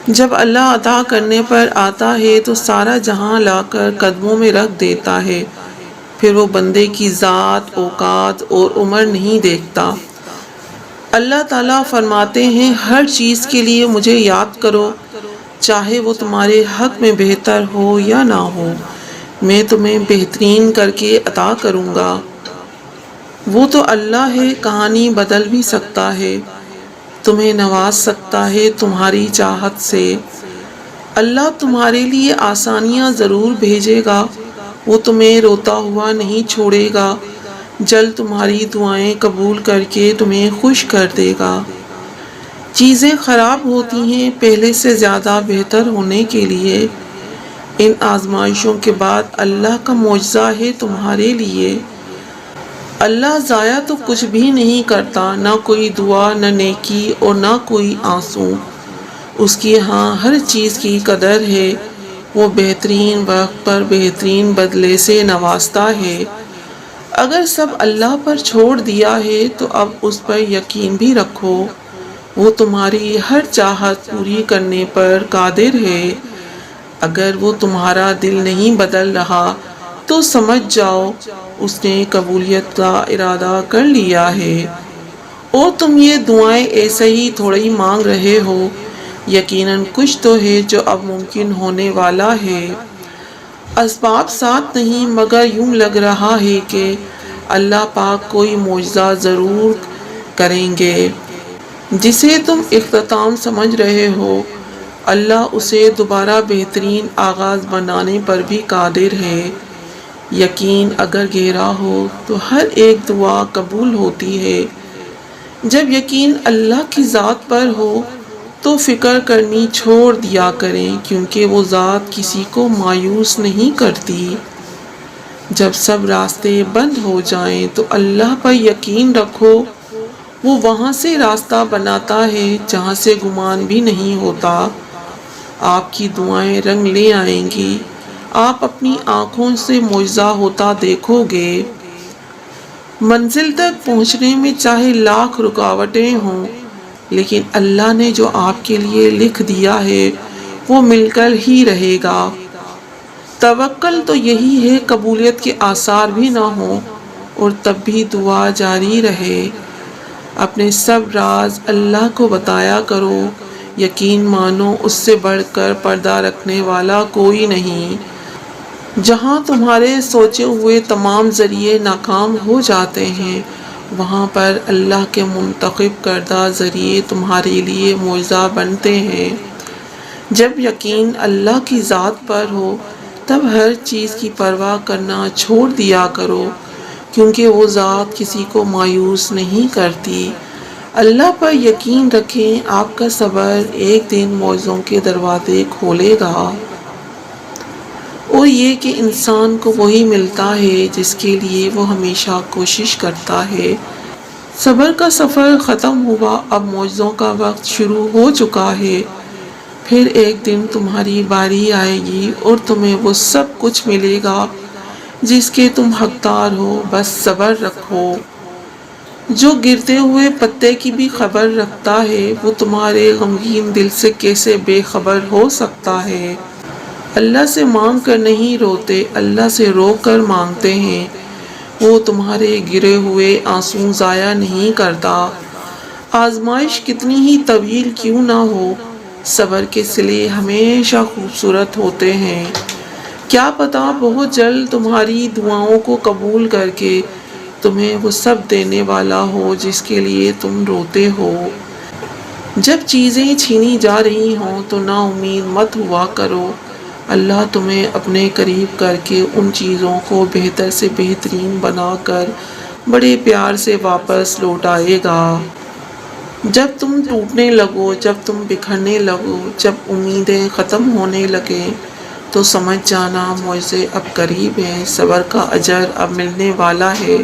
جب اللہ عطا کرنے پر آتا ہے تو سارا جہاں لا کر قدموں میں رکھ دیتا ہے، پھر وہ بندے کی ذات، اوقات اور عمر نہیں دیکھتا۔ اللہ تعالیٰ فرماتے ہیں، ہر چیز کے لیے مجھے یاد کرو، چاہے وہ تمہارے حق میں بہتر ہو یا نہ ہو، میں تمہیں بہترین کر کے عطا کروں گا۔ وہ تو اللہ ہے، کہانی بدل بھی سکتا ہے، تمہیں نواز سکتا ہے تمہاری چاہت سے۔ اللہ تمہارے لیے آسانیاں ضرور بھیجے گا، وہ تمہیں روتا ہوا نہیں چھوڑے گا، جلد تمہاری دعائیں قبول کر کے تمہیں خوش کر دے گا۔ چیزیں خراب ہوتی ہیں پہلے سے زیادہ بہتر ہونے کے لیے۔ ان آزمائشوں کے بعد اللہ کا معجزہ ہے تمہارے لیے۔ اللہ ضائع تو کچھ بھی نہیں کرتا، نہ کوئی دعا، نہ نیکی اور نہ کوئی آنسو۔ اس کی ہاں ہر چیز کی قدر ہے، وہ بہترین وقت پر بہترین بدلے سے نوازتا ہے۔ اگر سب اللہ پر چھوڑ دیا ہے تو اب اس پر یقین بھی رکھو، وہ تمہاری ہر چاہت پوری کرنے پر قادر ہے۔ اگر وہ تمہارا دل نہیں بدل رہا تو سمجھ جاؤ اس نے قبولیت کا ارادہ کر لیا ہے، اور تم یہ دعائیں ایسے ہی تھوڑی مانگ رہے ہو، یقیناً کچھ تو ہے جو اب ممکن ہونے والا ہے۔ اسباب ساتھ نہیں، مگر یوں لگ رہا ہے کہ اللہ پاک کوئی معجزہ ضرور کریں گے جسے تم اختتام سمجھ رہے ہو۔ اللہ اسے دوبارہ بہترین آغاز بنانے پر بھی قادر ہے۔ یقین اگر گہرا ہو تو ہر ایک دعا قبول ہوتی ہے۔ جب یقین اللہ کی ذات پر ہو تو فکر کرنی چھوڑ دیا کریں، کیونکہ وہ ذات کسی کو مایوس نہیں کرتی۔ جب سب راستے بند ہو جائیں تو اللہ پر یقین رکھو، وہ وہاں سے راستہ بناتا ہے جہاں سے گمان بھی نہیں ہوتا۔ آپ کی دعائیں رنگ لے آئیں گی، آپ اپنی آنکھوں سے معجزہ ہوتا دیکھو گے۔ منزل تک پہنچنے میں چاہے لاکھ رکاوٹیں ہوں، لیکن اللہ نے جو آپ کے لیے لکھ دیا ہے وہ مل کر ہی رہے گا۔ توکل تو یہی ہے، قبولیت کے آثار بھی نہ ہوں اور تب بھی دعا جاری رہے۔ اپنے سب راز اللہ کو بتایا کرو، یقین مانو اس سے بڑھ کر پردہ رکھنے والا کوئی نہیں۔ جہاں تمہارے سوچے ہوئے تمام ذریعے ناکام ہو جاتے ہیں، وہاں پر اللہ کے منتخب کردہ ذریعے تمہارے لیے معجزہ بنتے ہیں۔ جب یقین اللہ کی ذات پر ہو تب ہر چیز کی پرواہ کرنا چھوڑ دیا کرو، کیونکہ وہ ذات کسی کو مایوس نہیں کرتی۔ اللہ پر یقین رکھیں، آپ کا صبر ایک دن معجزوں کے دروازے کھولے گا۔ اور یہ کہ انسان کو وہی ملتا ہے جس کے لیے وہ ہمیشہ کوشش کرتا ہے۔ صبر کا سفر ختم ہوا، اب معجزوں کا وقت شروع ہو چکا ہے۔ پھر ایک دن تمہاری باری آئے گی اور تمہیں وہ سب کچھ ملے گا جس کے تم حقدار ہو، بس صبر رکھو۔ جو گرتے ہوئے پتے کی بھی خبر رکھتا ہے، وہ تمہارے غمگین دل سے کیسے بے خبر ہو سکتا ہے۔ اللہ سے مانگ کر نہیں روتے، اللہ سے رو کر مانگتے ہیں، وہ تمہارے گرے ہوئے آنسو ضائع نہیں کرتا۔ آزمائش کتنی ہی طویل کیوں نہ ہو، صبر کے صلے ہمیشہ خوبصورت ہوتے ہیں۔ کیا پتہ بہت جلد تمہاری دعاؤں کو قبول کر کے تمہیں وہ سب دینے والا ہو جس کے لیے تم روتے ہو۔ جب چیزیں چھینی جا رہی ہوں تو نا امید مت ہوا کرو، اللہ تمہیں اپنے قریب کر کے ان چیزوں کو بہتر سے بہترین بنا کر بڑے پیار سے واپس لوٹائے گا۔ جب تم ٹوٹنے لگو، جب تم بکھرنے لگو، جب امیدیں ختم ہونے لگیں تو سمجھ جانا معجزے اب قریب ہیں، صبر کا اجر اب ملنے والا ہے۔